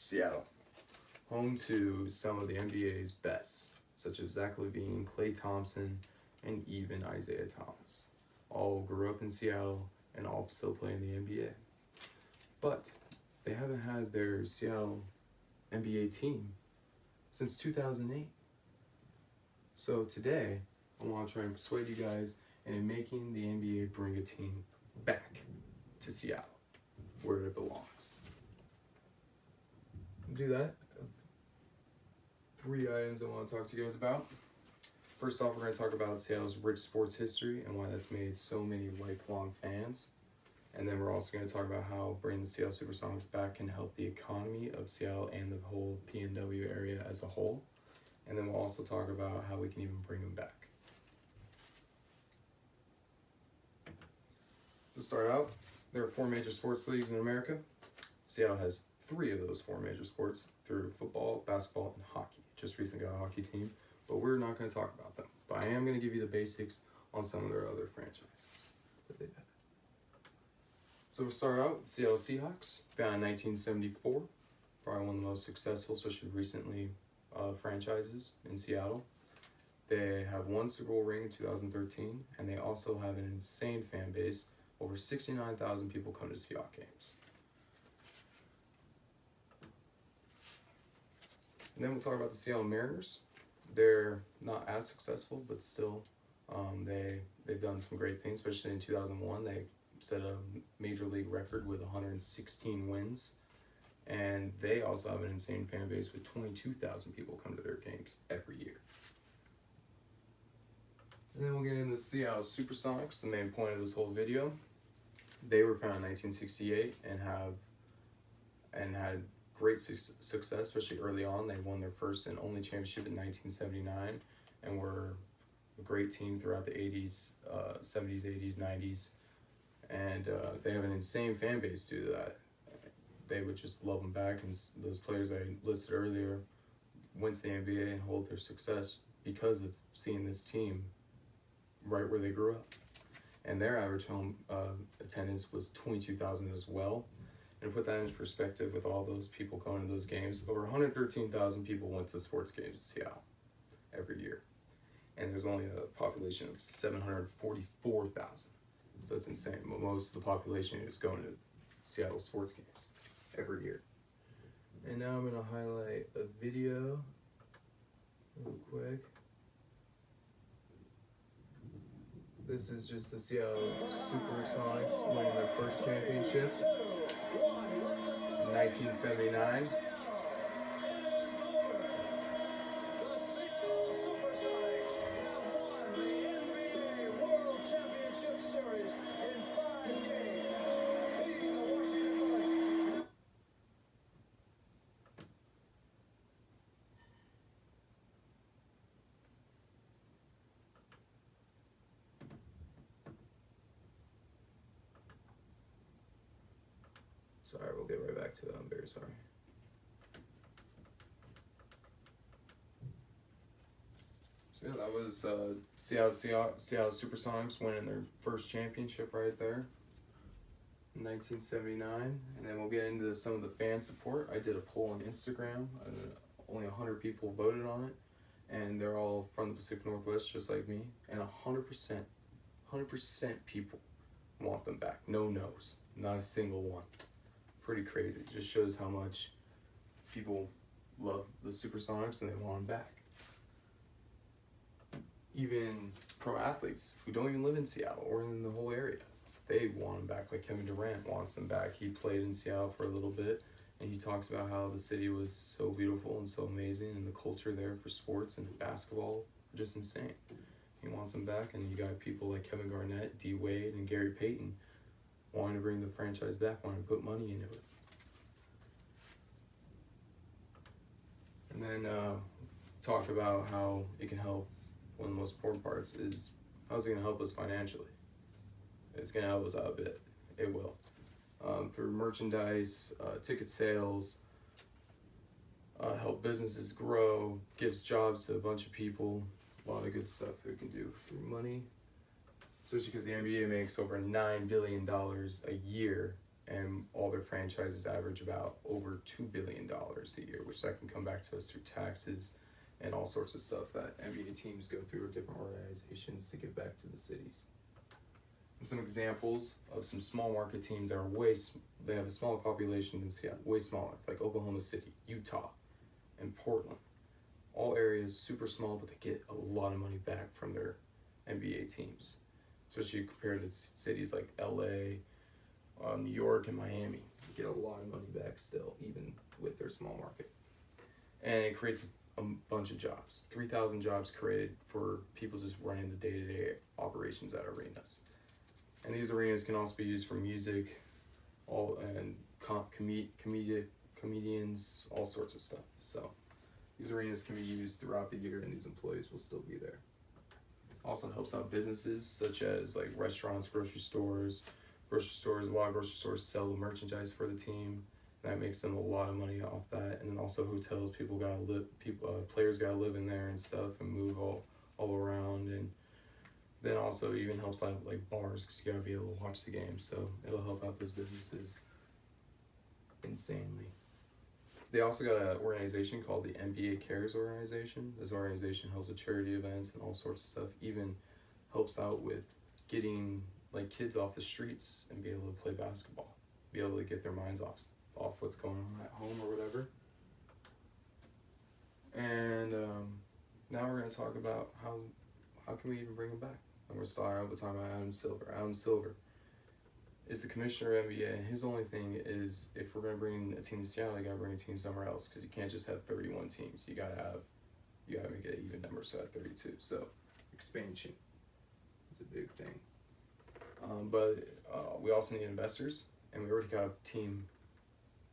Seattle, home to some of the NBA's best, such as Zach LaVine, Klay Thompson, and even Isaiah Thomas. All grew up in Seattle and all still play in the NBA. But they haven't had their Seattle NBA team since 2008. So today, I want to try and persuade you guys into making the NBA bring a team back to Seattle, where it belongs. Do that. 3 items I want to talk to you guys about. First off, we're going to talk about Seattle's rich sports history and why that's made so many lifelong fans. And then we're also going to talk about how bringing the Seattle Supersonics back can help the economy of Seattle and the whole PNW area as a whole. And then we'll also talk about how we can even bring them back. To start out, there are 4 major sports leagues in America. Seattle has 3 of those 4 major sports through football, basketball, and hockey. Just recently got a hockey team, but we're not going to talk about them. But I am going to give you the basics on some of their other franchises that they've had. So we'll start out with Seattle Seahawks, founded in 1974. Probably one of the most successful, especially recently, franchises in Seattle. They have 1 Super Bowl ring in 2013, and they also have an insane fan base. Over 69,000 people come to Seahawks games. And then we'll talk about the Seattle Mariners. They're not as successful, but still, they've done some great things. Especially in 2001, they set a major league record with 116 wins, and they also have an insane fan base with 22,000 people come to their games every year. And then we'll get into the Seattle Supersonics, the main point of this whole video. They were founded in 1968 and had great success, especially early on. They won their first and only championship in 1979 and were a great team throughout the 80s, 70s, 80s, 90s. And they have an insane fan base due to that. They would just love them back, and those players I listed earlier went to the NBA and hold their success because of seeing this team right where they grew up. And their average home attendance was 22,000 as well. And to put that into perspective, with all those people going to those games, over 113,000 people went to sports games in Seattle every year. And there's only a population of 744,000. So it's insane. Most of the population is going to Seattle sports games every year. And now I'm going to highlight a video real quick. This is just the Seattle Supersonics winning their first championship in 1979. Sorry, we'll get right back to it. I'm very sorry. So yeah, that was Seattle Supersonics winning their first championship right there in 1979. And then we'll get into some of the fan support. I did a poll on Instagram. Only 100 people voted on it. And they're all from the Pacific Northwest, just like me. And 100% people want them back. No no's. Not a single one. Pretty crazy. It just shows how much people love the Supersonics and they want them back. Even pro athletes who don't even live in Seattle or in the whole area, they want them back. Like Kevin Durant wants them back. He played in Seattle for a little bit, and he talks about how the city was so beautiful and so amazing, and the culture there for sports and basketball just insane. He wants them back, and you got people like Kevin Garnett, D. Wade, and Gary Payton wanting to bring the franchise back, wanting to put money into it. And then talk about how it can help. One of the most important parts is, how's it going to help us financially? It's going to help us out a bit. It will. Through merchandise, ticket sales, help businesses grow, gives jobs to a bunch of people. A lot of good stuff it can do through money. Especially because the NBA makes over $9 billion a year, and all their franchises average about over $2 billion a year, which that can come back to us through taxes and all sorts of stuff that NBA teams go through or different organizations to give back to the cities. And some examples of some small market teams that are they have a smaller population than Seattle, way smaller, like Oklahoma City, Utah, and Portland. All areas super small, but they get a lot of money back from their NBA teams, especially compared to cities like LA, New York, and Miami. They get a lot of money back still, even with their small market. And it creates a bunch of jobs. 3,000 jobs created for people just running the day-to-day operations at arenas. And these arenas can also be used for music, comedians, all sorts of stuff. So these arenas can be used throughout the year, and these employees will still be there. Also helps out businesses such as like restaurants, grocery stores. A lot of grocery stores sell the merchandise for the team. That makes them a lot of money off that. And then also hotels, players gotta live in there and stuff and move all around. And then also even helps out like bars, because you gotta be able to watch the game. So it'll help out those businesses insanely. They also got an organization called the NBA Cares organization. This organization helps with charity events and all sorts of stuff. Even helps out with getting like kids off the streets and be able to play basketball, be able to get their minds off what's going on at home or whatever. And now we're going to talk about how can we even bring him back. And we're starting out with talking about Adam Silver. Adam Silver is the commissioner of NBA, and his only thing is if we're going to bring a team to Seattle, you got to bring a team somewhere else, because you can't just have 31 teams. You got to make it an even number, so at 32. So expansion is a big thing. But we also need investors, and we already got a team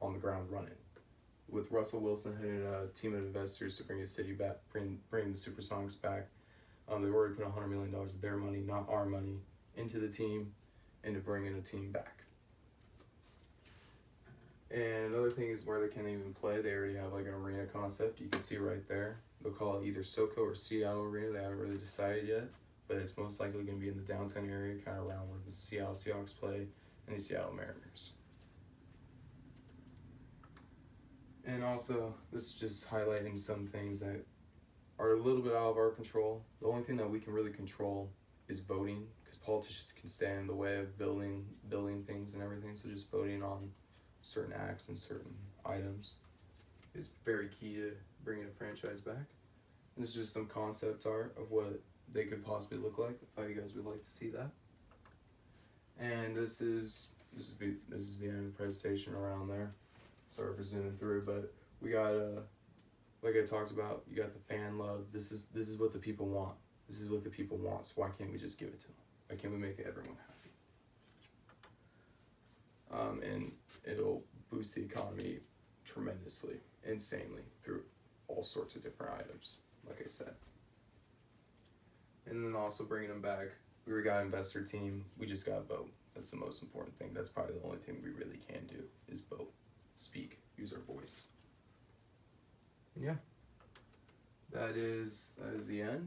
on the ground running. With Russell Wilson heading a team of investors to bring the city back, bring the Supersonics back. They've already put $100 million of their money, not our money, into the team, and to bring in a team back. And another thing is where they can't even play. They already have like an arena concept. You can see right there. They'll call it either SoCo or Seattle Arena. They haven't really decided yet, but it's most likely going to be in the downtown area, kind of around where the Seattle Seahawks play and the Seattle Mariners. And also, this is just highlighting some things that are a little bit out of our control. The only thing that we can really control is voting, because politicians can stand in the way of building things and everything. So just voting on certain acts and certain items is very key to bringing a franchise back. And this is just some concept art of what they could possibly look like. I thought you guys would like to see that. And this is the end of the presentation around there. Sorry for zooming through, but we got like I talked about, you got the fan love. This is what the people want. This is what the people want. So why can't we just give it to them? Why can't we make everyone happy? And it'll boost the economy tremendously, insanely, through all sorts of different items, like I said. And then also bringing them back. We already got an investor team. We just got to vote. That's the most important thing. That's probably the only thing we really can do is vote, speak, use our voice. And yeah, that is the end.